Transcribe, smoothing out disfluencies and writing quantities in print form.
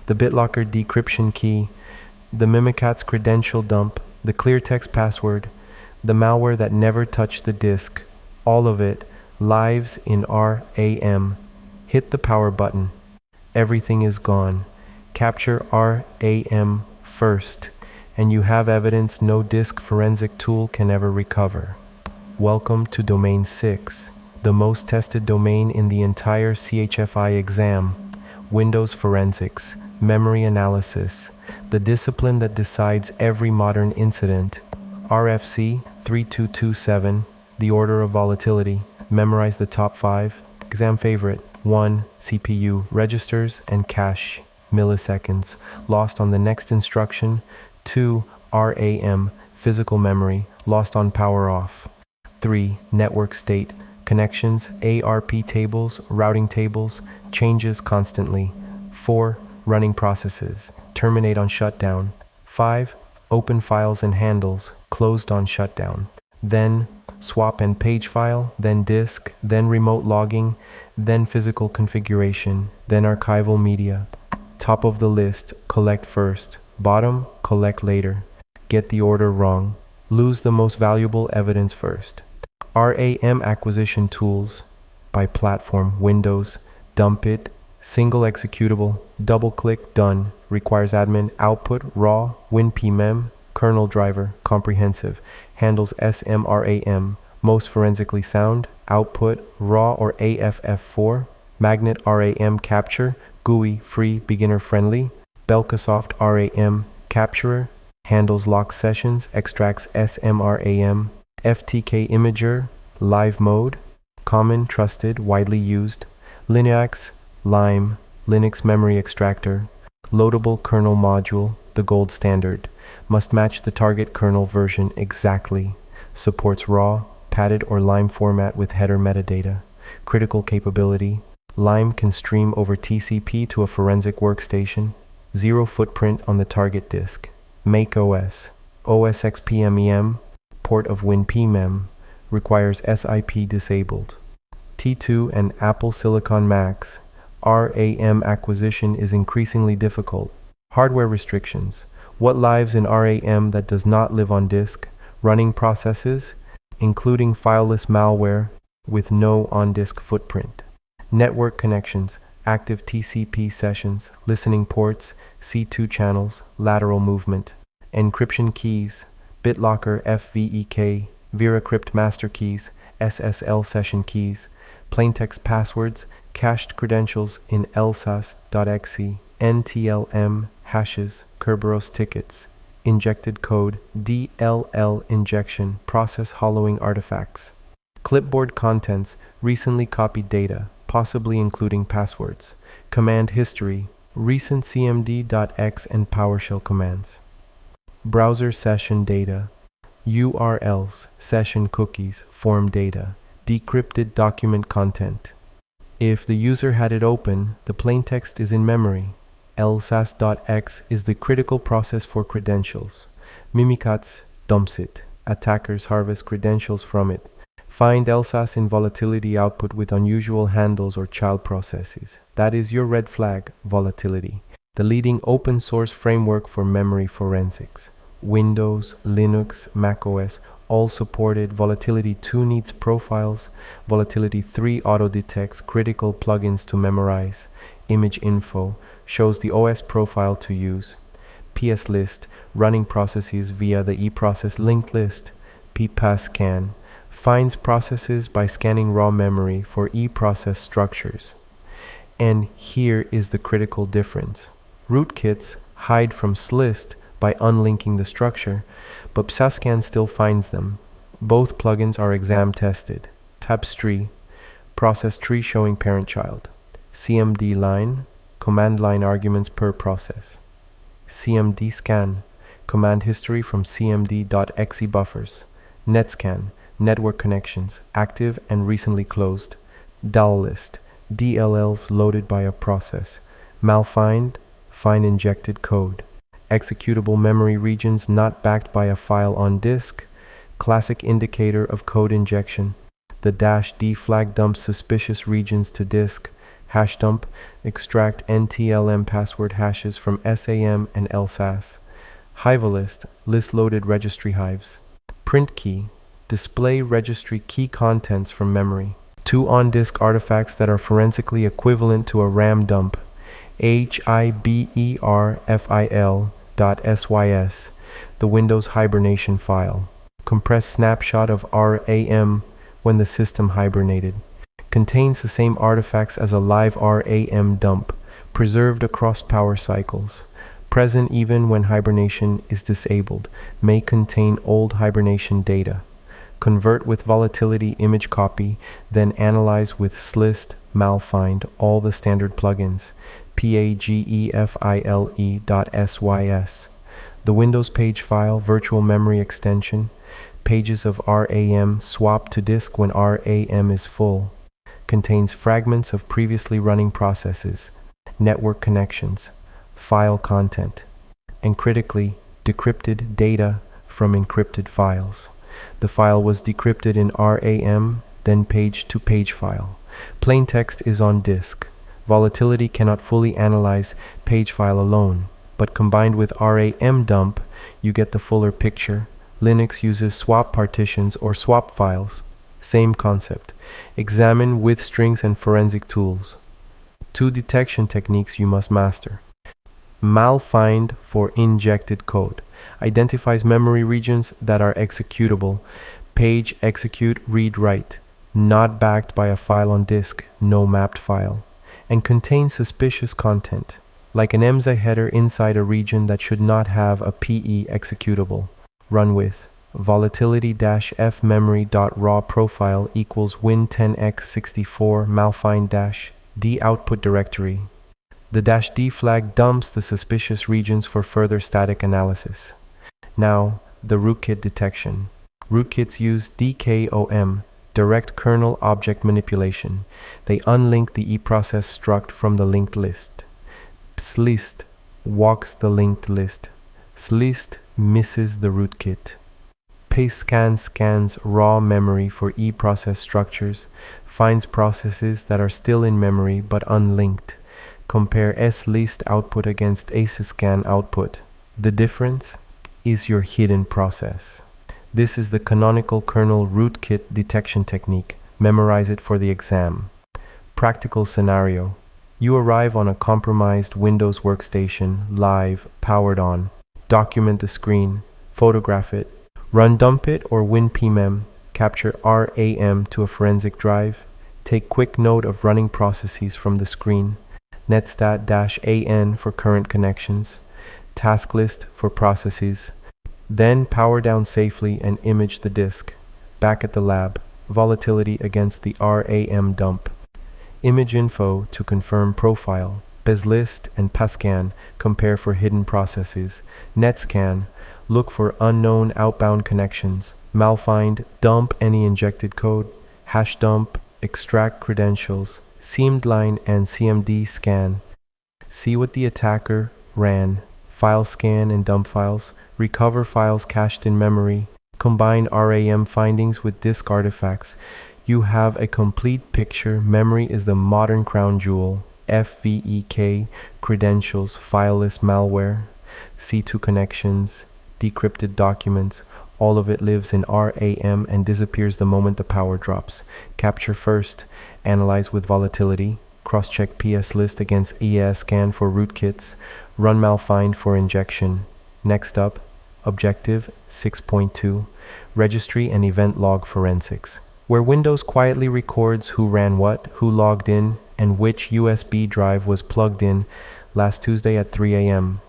the BitLocker decryption key, the Mimikatz credential dump, the clear text password, the malware that never touched the disk, all of it lives in RAM. Hit the power button. Everything is gone. Capture RAM first, and you have evidence no disk forensic tool can ever recover. Welcome to Domain 6, the most tested domain in the entire CHFI exam. Windows forensics, memory analysis, the discipline that decides every modern incident. RFC 3227, the order of volatility. Memorize the top 5. Exam favorite. 1. CPU registers and cache milliseconds lost on the next instruction. 2. RAM physical memory lost on power off. 3. Network state connections, ARP tables, routing tables, changes constantly. 4. Running processes, terminate on shutdown. 5. Open files and handles, closed on shutdown. Then swap and page file, then disk, then remote logging, then physical configuration, then archival media. Top of the list, collect first. Bottom, collect later. Get the order wrong. Lose the most valuable evidence first. RAM acquisition tools by platform. Windows, DumpIt, single executable, double-click, done. Requires admin, output, raw, WinPmem, kernel driver, comprehensive. Handles SMRAM, most forensically sound, output, raw or AFF4. Magnet RAM capture, GUI, free, beginner-friendly. Belkasoft RAM capturer, handles lock sessions, extracts SMRAM. FTK imager, live mode, common, trusted, widely used. Linux, LiME, Linux memory extractor. Loadable kernel module, the gold standard. Must match the target kernel version exactly. Supports raw, padded or LiME format with header metadata. Critical capability. LiME can stream over TCP to a forensic workstation. Zero footprint on the target disk. Make OS. OS XP-MEM. Port of WinPmem. Requires SIP disabled. T2 and Apple Silicon Macs. RAM acquisition is increasingly difficult. Hardware restrictions. What lives in RAM that does not live on disk? Running processes, including fileless malware with no on-disk footprint. Network connections, active TCP sessions, listening ports, C2 channels, lateral movement. Encryption keys, BitLocker FVEK, VeraCrypt master keys, SSL session keys, plaintext passwords, cached credentials in lsass.exe, NTLM hashes, Kerberos tickets, injected code, DLL injection, process hollowing artifacts. Clipboard contents, recently copied data, possibly including passwords. Command history, recent cmd.x and PowerShell commands. Browser session data, URLs, session cookies, form data, decrypted document content. If the user had it open, the plaintext is in memory. lsass.x is the critical process for credentials. Mimikatz dumps it. Attackers harvest credentials from it. Find lsass in volatility output with unusual handles or child processes. That is your red flag, Volatility, the leading open source framework for memory forensics. Windows, Linux, macOS, all supported. Volatility 2 needs profiles. Volatility 3 auto-detects critical plugins to memorize. Image info shows the OS profile to use. pslist, running processes via the eProcess linked list. psscan, finds processes by scanning raw memory for eProcess structures. And here is the critical difference. Rootkits hide from pslist by unlinking the structure, but psscan still finds them. Both plugins are exam tested. Tapestry, process tree showing parent-child. CMD line, command line arguments per process. CMD scan, command history from cmd.exe buffers. Netscan, network connections, active and recently closed. DAL list, DLLs loaded by a process. Malfind, find injected code. Executable memory regions not backed by a file on disk. Classic indicator of code injection. The -D flag dumps suspicious regions to disk. hashdump, extract NTLM password hashes from SAM and lsass. Hiberfil, list loaded registry hives. Print key, display registry key contents from memory. 2 on-disk artifacts that are forensically equivalent to a RAM dump. hiberfil.sys, the Windows hibernation file. Compressed snapshot of RAM when the system hibernated. Contains the same artifacts as a live RAM dump, preserved across power cycles. Present even when hibernation is disabled, may contain old hibernation data. Convert with Volatility image copy, then analyze with pslist, malfind, all the standard plugins. pagefile.sys. The Windows page file virtual memory extension. Pages of RAM swap to disk when RAM is full. Contains fragments of previously running processes, network connections, file content, and critically, decrypted data from encrypted files. The file was decrypted in RAM, then page-to-page file. Plain text is on disk. Volatility cannot fully analyze page file alone, but combined with RAM dump, you get the fuller picture. Linux uses swap partitions or swap files. Same concept. Examine with strings and forensic tools. 2 detection techniques you must master. Malfind for injected code. Identifies memory regions that are executable. Page execute read write. Not backed by a file on disk, no mapped file. And contains suspicious content, like an emza header inside a region that should not have a PE executable. Run with volatility-fmemory.raw profile equals win10x64 malfind-d output directory. The -d flag dumps the suspicious regions for further static analysis. Now, the rootkit detection. Rootkits use DKOM, direct kernel object manipulation. They unlink the eProcess struct from the linked list. Pslist walks the linked list. Pslist misses the rootkit. Pscan scans raw memory for eProcess structures, finds processes that are still in memory but unlinked. Compare slist output against psscan output. The difference is your hidden process. This is the canonical kernel rootkit detection technique. Memorize it for the exam. Practical scenario. You arrive on a compromised Windows workstation, live, powered on. Document the screen, photograph it, run DumpIt or WinPmem, capture RAM to a forensic drive, take quick note of running processes from the screen, netstat-an for current connections, task list for processes, then power down safely and image the disk. Back at the lab, volatility against the RAM dump. Image info to confirm profile. pslist and pscan compare for hidden processes. Netscan look for unknown outbound connections. Malfind dump any injected code. Hashdump extract credentials. Seamed line and CMD scan. See what the attacker ran. File scan and dump files. Recover files cached in memory. Combine RAM findings with disk artifacts. You have a complete picture. Memory is the modern crown jewel. FVEK, credentials, fileless malware, C2 connections, decrypted documents, all of it lives in RAM and disappears the moment the power drops. Capture first, analyze with volatility, cross-check pslist against EC-Scan for rootkits, run malfind for injection. Next up, objective 6.2, registry and event log forensics, where Windows quietly records who ran what, who logged in, and which USB drive was plugged in last Tuesday at 3 a.m.